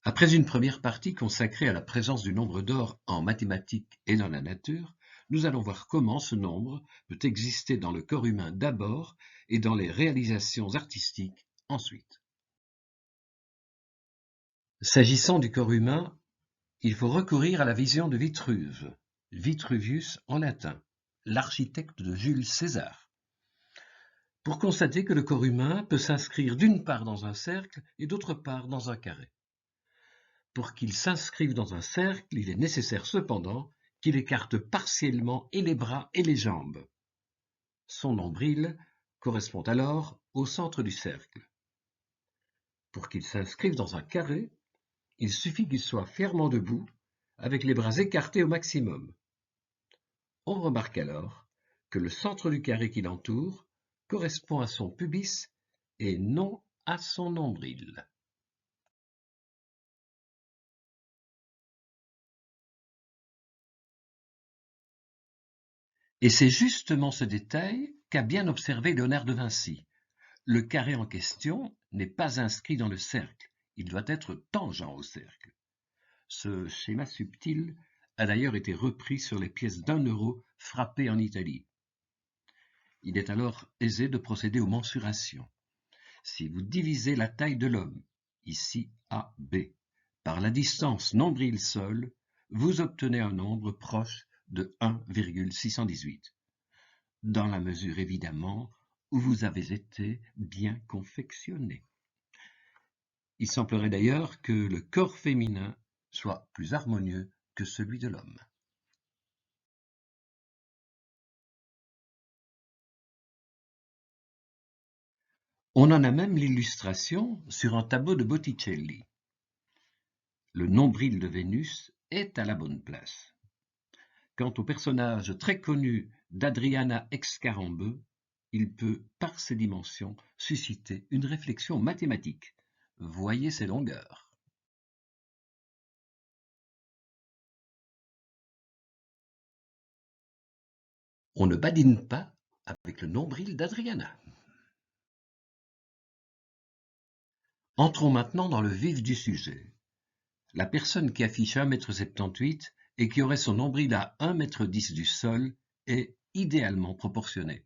Après une première partie consacrée à la présence du nombre d'or en mathématiques et dans la nature, nous allons voir comment ce nombre peut exister dans le corps humain d'abord et dans les réalisations artistiques ensuite. S'agissant du corps humain, il faut recourir à la vision de Vitruve, Vitruvius en latin, l'architecte de Jules César, pour constater que le corps humain peut s'inscrire d'une part dans un cercle et d'autre part dans un carré. Pour qu'il s'inscrive dans un cercle, il est nécessaire cependant qu'il écarte partiellement et les bras et les jambes. Son nombril correspond alors au centre du cercle. Pour qu'il s'inscrive dans un carré, il suffit qu'il soit fermement debout, avec les bras écartés au maximum. On remarque alors que le centre du carré qui l'entoure correspond à son pubis et non à son nombril. Et c'est justement ce détail qu'a bien observé Léonard de Vinci. Le carré en question n'est pas inscrit dans le cercle, il doit être tangent au cercle. Ce schéma subtil a d'ailleurs été repris sur les pièces d'1 € frappées en Italie. Il est alors aisé de procéder aux mensurations. Si vous divisez la taille de l'homme, ici AB, par la distance nombril-sol, vous obtenez un nombre proche de 1,618, dans la mesure évidemment où vous avez été bien confectionné. Il semblerait d'ailleurs que le corps féminin soit plus harmonieux que celui de l'homme. On en a même l'illustration sur un tableau de Botticelli. Le nombril de Vénus est à la bonne place. Quant au personnage très connu d'Adriana Excarambeu, il peut, par ses dimensions, susciter une réflexion mathématique. Voyez ses longueurs. On ne badine pas avec le nombril d'Adriana. Entrons maintenant dans le vif du sujet. La personne qui affiche 1,78 m et qui aurait son nombril à 1,10 m du sol est idéalement proportionnée.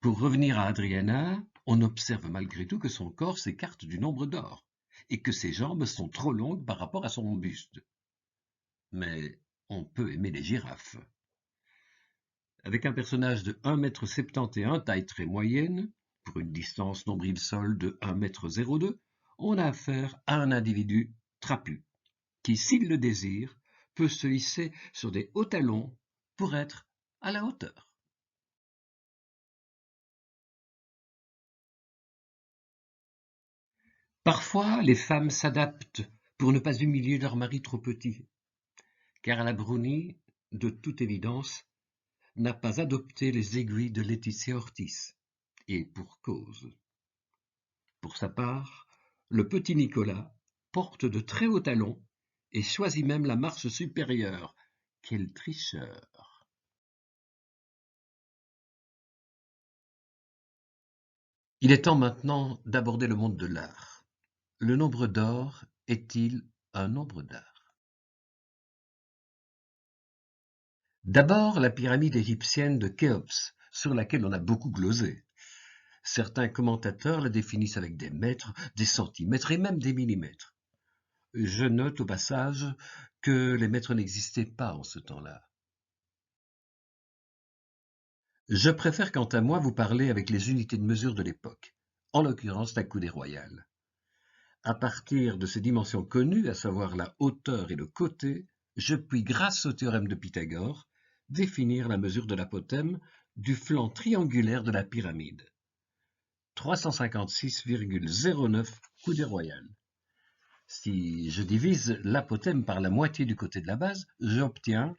Pour revenir à Adriana, on observe malgré tout que son corps s'écarte du nombre d'or et que ses jambes sont trop longues par rapport à son buste. Mais on peut aimer les girafes. Avec un personnage de 1,71 m, taille très moyenne, pour une distance nombril-sol de 1,02 m, on a affaire à un individu trapu, qui, s'il le désire, peut se hisser sur des hauts talons pour être à la hauteur. Parfois, les femmes s'adaptent pour ne pas humilier leur mari trop petit, car la Bruni, de toute évidence, n'a pas adopté les aiguilles de Laetitia Ortiz, et pour cause. Pour sa part, le petit Nicolas porte de très hauts talons et choisit même la marche supérieure. Quel tricheur! Il est temps maintenant d'aborder le monde de l'art. Le nombre d'or est-il un nombre d'art? D'abord, la pyramide égyptienne de Khéops, sur laquelle on a beaucoup glosé. Certains commentateurs la définissent avec des mètres, des centimètres et même des millimètres. Je note au passage que les mètres n'existaient pas en ce temps-là. Je préfère quant à moi vous parler avec les unités de mesure de l'époque, en l'occurrence la coudée royale. À partir de ces dimensions connues, à savoir la hauteur et le côté, je puis, grâce au théorème de Pythagore, définir la mesure de l'apothème du flanc triangulaire de la pyramide. 356,09 coudées royales. Si je divise l'apothème par la moitié du côté de la base, j'obtiens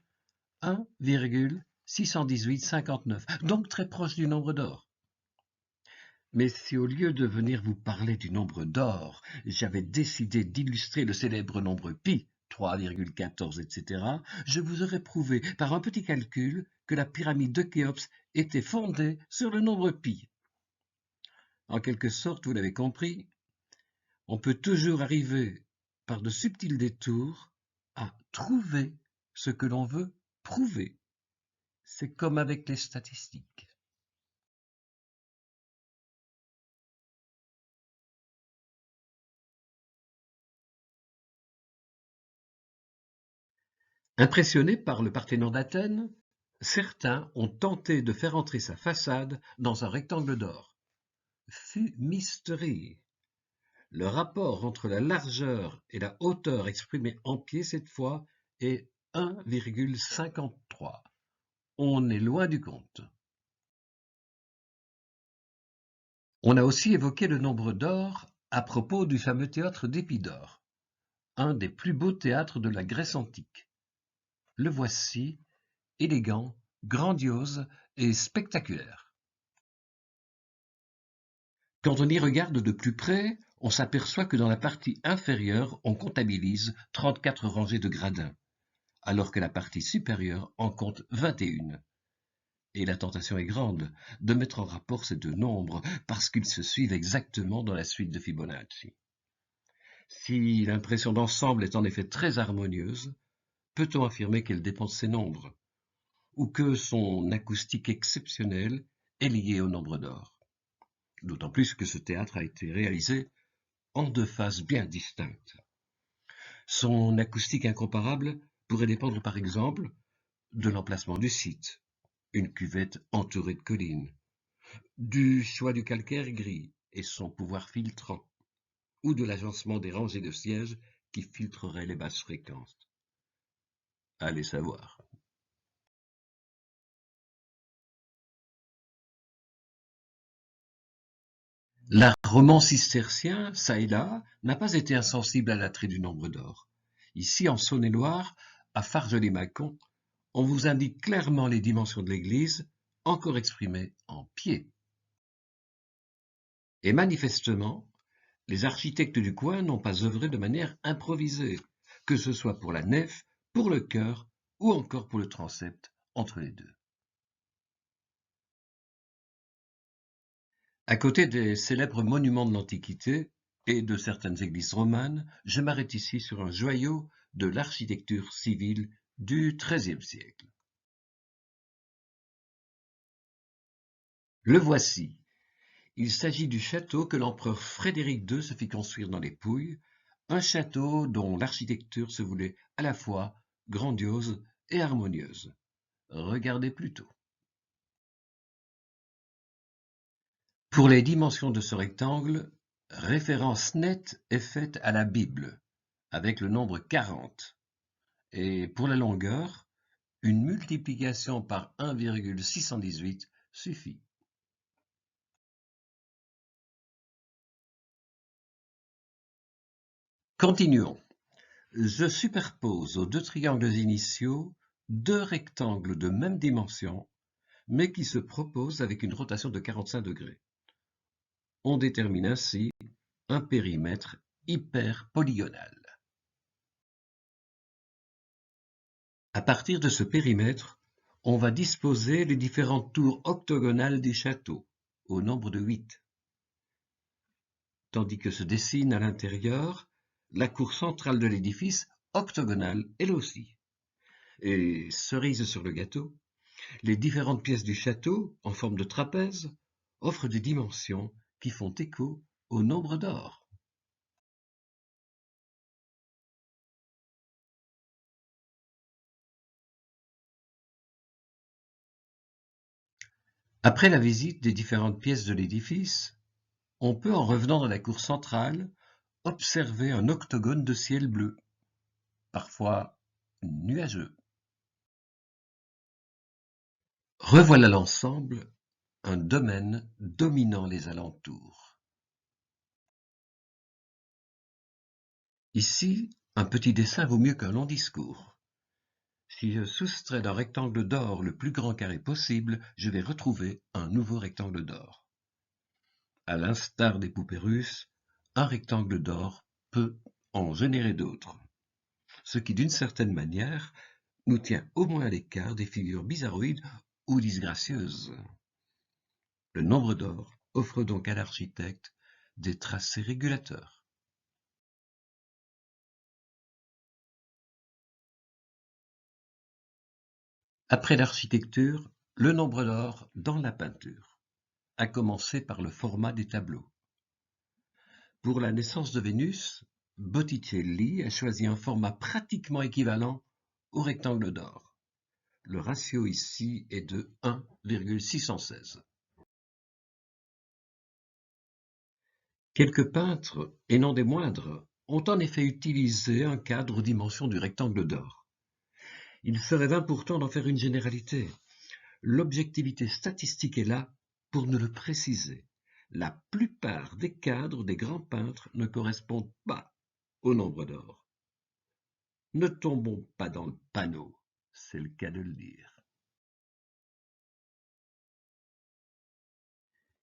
1,618,59, donc très proche du nombre d'or. Mais si au lieu de venir vous parler du nombre d'or, j'avais décidé d'illustrer le célèbre nombre pi, 3,14, etc., je vous aurais prouvé par un petit calcul que la pyramide de Khéops était fondée sur le nombre pi. En quelque sorte, vous l'avez compris, on peut toujours arriver par de subtils détours, à trouver ce que l'on veut prouver. C'est comme avec les statistiques. Impressionnés par le Parthénon d'Athènes, certains ont tenté de faire entrer sa façade dans un rectangle d'or. Fumisterie! Le rapport entre la largeur et la hauteur exprimée en pieds cette fois est 1,53. On est loin du compte. On a aussi évoqué le nombre d'or à propos du fameux théâtre d'Épidore, un des plus beaux théâtres de la Grèce antique. Le voici, élégant, grandiose et spectaculaire. Quand on y regarde de plus près, on s'aperçoit que dans la partie inférieure, on comptabilise 34 rangées de gradins, alors que la partie supérieure en compte 21. Et la tentation est grande de mettre en rapport ces deux nombres parce qu'ils se suivent exactement dans la suite de Fibonacci. Si l'impression d'ensemble est en effet très harmonieuse, peut-on affirmer qu'elle dépend de ces nombres, ou que son acoustique exceptionnelle est liée au nombre d'or? D'autant plus que ce théâtre a été réalisé en deux phases bien distinctes. Son acoustique incomparable pourrait dépendre par exemple de l'emplacement du site, une cuvette entourée de collines, du choix du calcaire gris et son pouvoir filtrant, ou de l'agencement des rangées de sièges qui filtreraient les basses fréquences. Allez savoir. L'art roman cistercien, çà et là, n'a pas été insensible à l'attrait du nombre d'or. Ici, en Saône-et-Loire, à Fargeley-Mâcon, on vous indique clairement les dimensions de l'église, encore exprimées en pieds. Et manifestement, les architectes du coin n'ont pas œuvré de manière improvisée, que ce soit pour la nef, pour le chœur ou encore pour le transept, entre les deux. À côté des célèbres monuments de l'Antiquité et de certaines églises romanes, je m'arrête ici sur un joyau de l'architecture civile du XIIIe siècle. Le voici. Il s'agit du château que l'empereur Frédéric II se fit construire dans les Pouilles, un château dont l'architecture se voulait à la fois grandiose et harmonieuse. Regardez plutôt. Pour les dimensions de ce rectangle, référence nette est faite à la Bible, avec le nombre 40. Et pour la longueur, une multiplication par 1,618 suffit. Continuons. Je superpose aux deux triangles initiaux deux rectangles de même dimension, mais qui se proposent avec une rotation de 45 degrés. On détermine ainsi un périmètre hyperpolygonal. À partir de ce périmètre, on va disposer les différentes tours octogonales du château, au nombre de 8. Tandis que se dessine à l'intérieur la cour centrale de l'édifice, octogonale elle aussi. Et cerise sur le gâteau, les différentes pièces du château, en forme de trapèze, offrent des dimensions qui font écho au nombre d'or. Après la visite des différentes pièces de l'édifice, on peut, en revenant dans la cour centrale, observer un octogone de ciel bleu, parfois nuageux. Revoilà l'ensemble, un domaine dominant les alentours. Ici, un petit dessin vaut mieux qu'un long discours. Si je soustrais d'un rectangle d'or le plus grand carré possible, je vais retrouver un nouveau rectangle d'or. À l'instar des poupées russes, un rectangle d'or peut en générer d'autres, ce qui d'une certaine manière nous tient au moins à l'écart des figures bizarroïdes ou disgracieuses. Le nombre d'or offre donc à l'architecte des tracés régulateurs. Après l'architecture, le nombre d'or dans la peinture, à commencer par le format des tableaux. Pour la naissance de Vénus, Botticelli a choisi un format pratiquement équivalent au rectangle d'or. Le ratio ici est de 1,616. Quelques peintres, et non des moindres, ont en effet utilisé un cadre aux dimensions du rectangle d'or. Il serait vain pourtant d'en faire une généralité. L'objectivité statistique est là pour nous le préciser. La plupart des cadres des grands peintres ne correspondent pas au nombre d'or. Ne tombons pas dans le panneau, c'est le cas de le dire.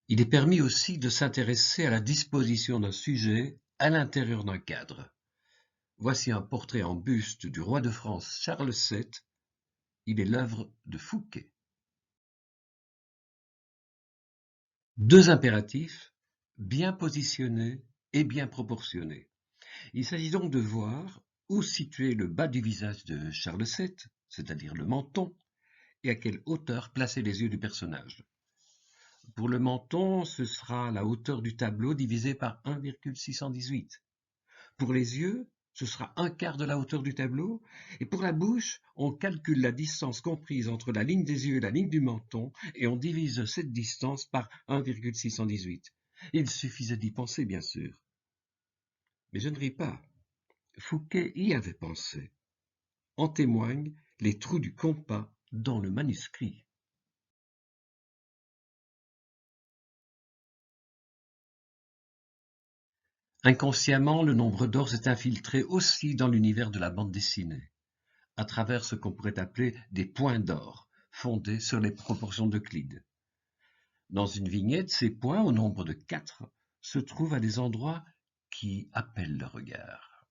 Il est permis aussi de s'intéresser à la disposition d'un sujet à l'intérieur d'un cadre. Voici un portrait en buste du roi de France Charles VII. Il est l'œuvre de Fouquet. Deux impératifs, bien positionnés et bien proportionnés. Il s'agit donc de voir où situer le bas du visage de Charles VII, c'est-à-dire le menton, et à quelle hauteur placer les yeux du personnage. Pour le menton, ce sera la hauteur du tableau divisée par 1,618. Pour les yeux, ce sera un quart de la hauteur du tableau, et pour la bouche, on calcule la distance comprise entre la ligne des yeux et la ligne du menton, et on divise cette distance par 1,618. Il suffisait d'y penser, bien sûr. Mais je ne ris pas. Fouquet y avait pensé. En témoignent les trous du compas dans le manuscrit. Inconsciemment, le nombre d'or s'est infiltré aussi dans l'univers de la bande dessinée, à travers ce qu'on pourrait appeler des points d'or, fondés sur les proportions d'Euclide. Dans une vignette, ces points, au nombre de 4, se trouvent à des endroits qui appellent le regard.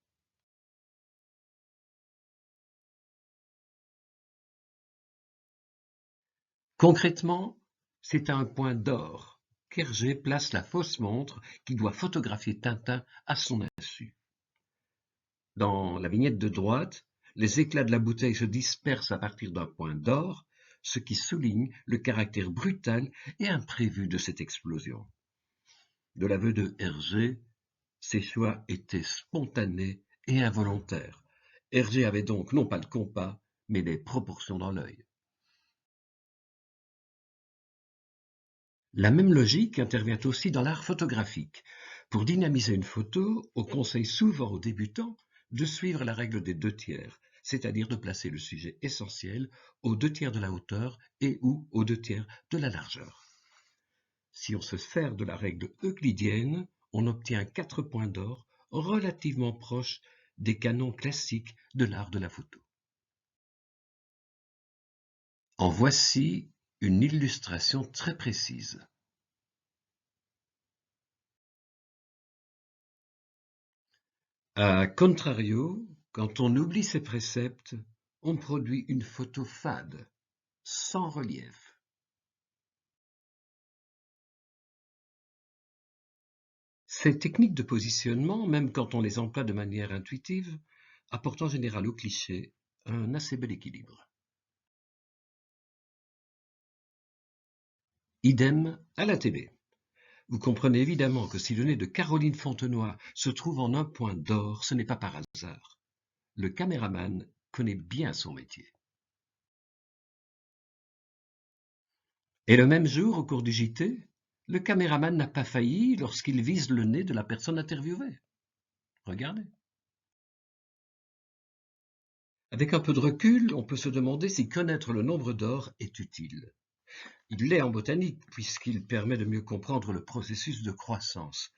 Concrètement, c'est à un point d'or qu'Hergé place la fausse montre qui doit photographier Tintin à son insu. Dans la vignette de droite, les éclats de la bouteille se dispersent à partir d'un point d'or, ce qui souligne le caractère brutal et imprévu de cette explosion. De l'aveu de Hergé, ses choix étaient spontanés et involontaires. Hergé avait donc non pas le compas, mais les proportions dans l'œil. La même logique intervient aussi dans l'art photographique. Pour dynamiser une photo, on conseille souvent aux débutants de suivre la règle des 2/3, c'est-à-dire de placer le sujet essentiel aux 2/3 de la hauteur et ou aux 2/3 de la largeur. Si on se sert de la règle euclidienne, on obtient 4 points d'or relativement proches des canons classiques de l'art de la photo. En voici une illustration très précise. A contrario, quand on oublie ces préceptes, on produit une photo fade, sans relief. Ces techniques de positionnement, même quand on les emploie de manière intuitive, apportent en général au cliché un assez bel équilibre. Idem à la télé. Vous comprenez évidemment que si le nez de Caroline Fontenoy se trouve en un point d'or, ce n'est pas par hasard. Le caméraman connaît bien son métier. Et le même jour, au cours du JT, le caméraman n'a pas failli lorsqu'il vise le nez de la personne interviewée. Regardez. Avec un peu de recul, on peut se demander si connaître le nombre d'or est utile. Il l'est en botanique, puisqu'il permet de mieux comprendre le processus de croissance.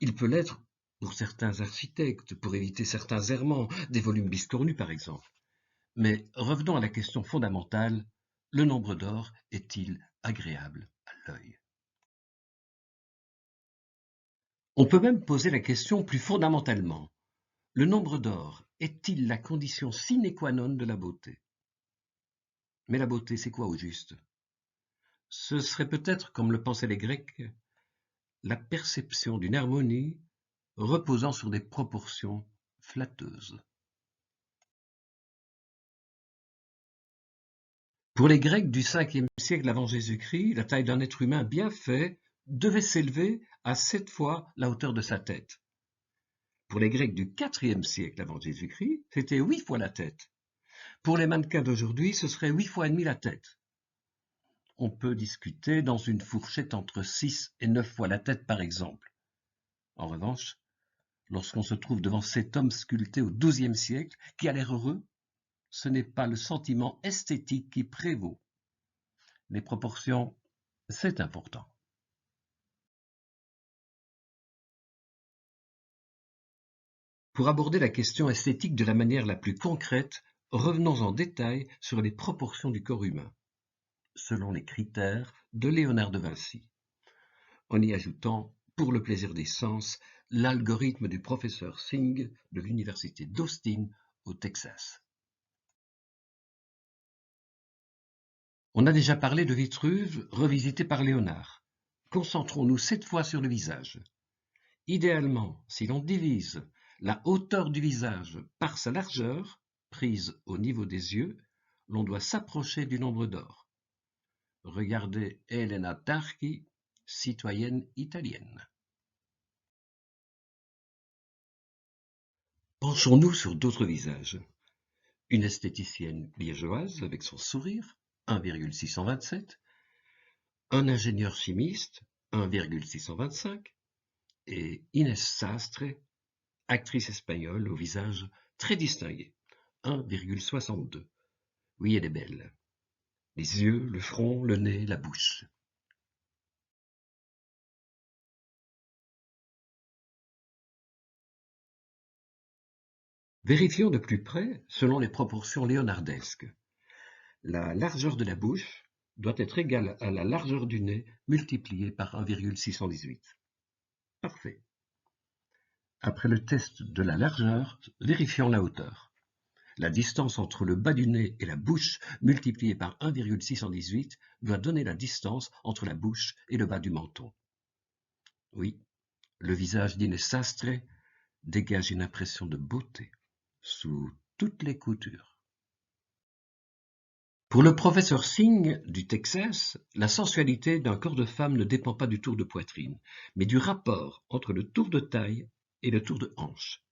Il peut l'être pour certains architectes, pour éviter certains errements, des volumes biscornus par exemple. Mais revenons à la question fondamentale, le nombre d'or est-il agréable à l'œil? On peut même poser la question plus fondamentalement. Le nombre d'or est-il la condition sine qua non de la beauté? Mais la beauté, c'est quoi au juste? Ce serait peut-être, comme le pensaient les Grecs, la perception d'une harmonie reposant sur des proportions flatteuses. Pour les Grecs du 5e siècle avant Jésus-Christ, la taille d'un être humain bien fait devait s'élever à 7 fois la hauteur de sa tête. Pour les Grecs du 4e siècle avant Jésus-Christ, c'était 8 fois la tête. Pour les mannequins d'aujourd'hui, ce serait 8 fois et demi la tête. On peut discuter dans une fourchette entre 6 et 9 fois la tête, par exemple. En revanche, lorsqu'on se trouve devant cet homme sculpté au XIIe siècle, qui a l'air heureux, ce n'est pas le sentiment esthétique qui prévaut. Les proportions, c'est important. Pour aborder la question esthétique de la manière la plus concrète, revenons en détail sur les proportions du corps humain, selon les critères de Léonard de Vinci, en y ajoutant, pour le plaisir des sens, l'algorithme du professeur Singh de l'université d'Austin au Texas. On a déjà parlé de Vitruve, revisité par Léonard. Concentrons-nous cette fois sur le visage. Idéalement, si l'on divise la hauteur du visage par sa largeur, prise au niveau des yeux, l'on doit s'approcher du nombre d'or. Regardez Elena Tarchi, citoyenne italienne. Penchons-nous sur d'autres visages. Une esthéticienne liégeoise avec son sourire, 1,627, un ingénieur chimiste, 1,625, et Inès Sastre, actrice espagnole au visage très distingué, 1,62. Oui, elle est belle. Les yeux, le front, le nez, la bouche. Vérifions de plus près selon les proportions léonardesques. La largeur de la bouche doit être égale à la largeur du nez multipliée par 1,618. Parfait. Après le test de la largeur, vérifions la hauteur. La distance entre le bas du nez et la bouche multipliée par 1,618 doit donner la distance entre la bouche et le bas du menton. Oui, le visage d'Inès Sastre dégage une impression de beauté sous toutes les coutures. Pour le professeur Singh du Texas, la sensualité d'un corps de femme ne dépend pas du tour de poitrine, mais du rapport entre le tour de taille et le tour de hanche.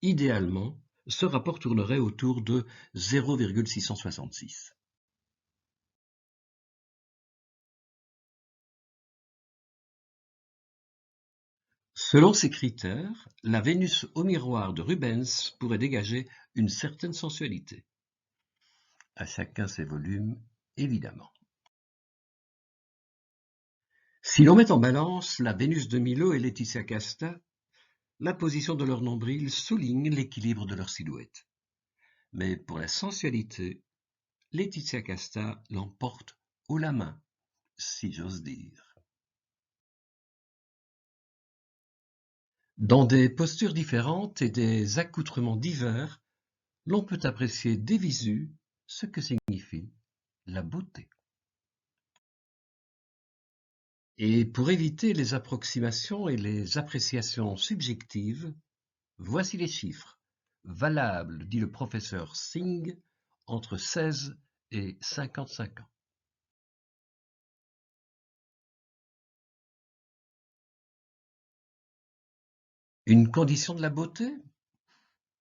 Idéalement, ce rapport tournerait autour de 0,666. Selon ces critères, la Vénus au miroir de Rubens pourrait dégager une certaine sensualité. À chacun ses volumes, évidemment. Si l'on met en balance la Vénus de Milo et Laetitia Casta, la position de leur nombril souligne l'équilibre de leur silhouette. Mais pour la sensualité, Laetitia Casta l'emporte haut la main, si j'ose dire. Dans des postures différentes et des accoutrements divers, l'on peut apprécier des visu ce que signifie la beauté. Et pour éviter les approximations et les appréciations subjectives, voici les chiffres, valables, dit le professeur Singh, entre 16 et 55 ans. Une condition de la beauté?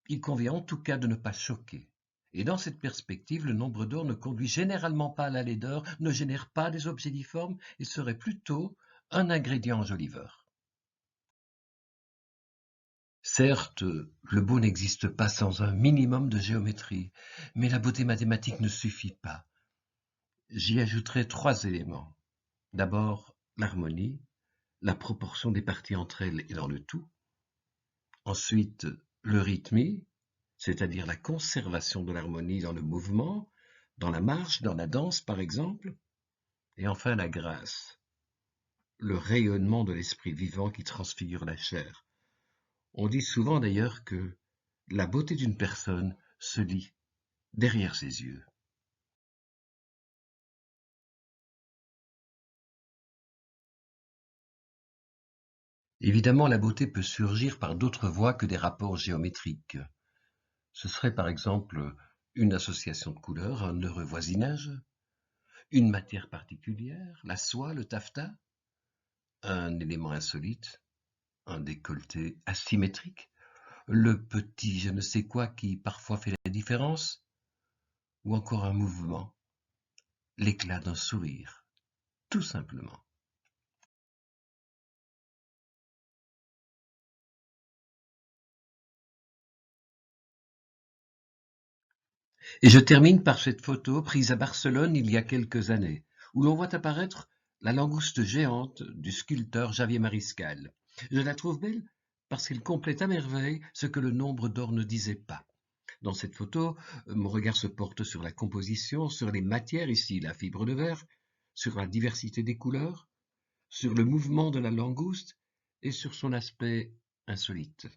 Il convient en tout cas de ne pas choquer. Et dans cette perspective, le nombre d'or ne conduit généralement pas à la laideur, ne génère pas des objets difformes et serait plutôt un ingrédient enjoliveur. Certes, le beau n'existe pas sans un minimum de géométrie, mais la beauté mathématique ne suffit pas. J'y ajouterai 3 éléments. D'abord, l'harmonie, la proportion des parties entre elles et dans le tout. Ensuite, le rythme, c'est-à-dire la conservation de l'harmonie dans le mouvement, dans la marche, dans la danse par exemple. Et enfin, la grâce, le rayonnement de l'esprit vivant qui transfigure la chair. On dit souvent d'ailleurs que la beauté d'une personne se lit derrière ses yeux. Évidemment, la beauté peut surgir par d'autres voies que des rapports géométriques. Ce serait par exemple une association de couleurs, un heureux voisinage, une matière particulière, la soie, le taffetas, un élément insolite, un décolleté asymétrique, le petit je ne sais quoi qui parfois fait la différence, ou encore un mouvement, l'éclat d'un sourire, tout simplement. Et je termine par cette photo prise à Barcelone il y a quelques années, où l'on voit apparaître la langouste géante du sculpteur Javier Mariscal. Je la trouve belle parce qu'elle complète à merveille ce que le nombre d'or ne disait pas. Dans cette photo, mon regard se porte sur la composition, sur les matières, ici la fibre de verre, sur la diversité des couleurs, sur le mouvement de la langouste et sur son aspect insolite.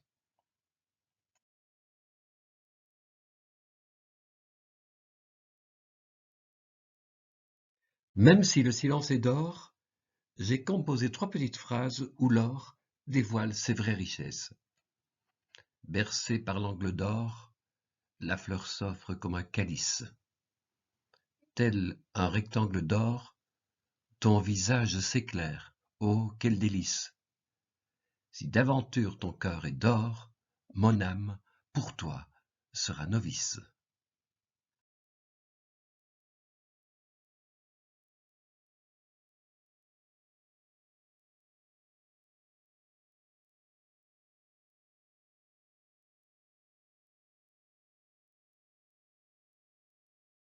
Même si le silence est d'or, j'ai composé 3 petites phrases où l'or dévoile ses vraies richesses. Bercée par l'angle d'or, la fleur s'offre comme un calice. Tel un rectangle d'or, ton visage s'éclaire. Oh, quel délice! Si d'aventure ton cœur est d'or, mon âme, pour toi, sera novice.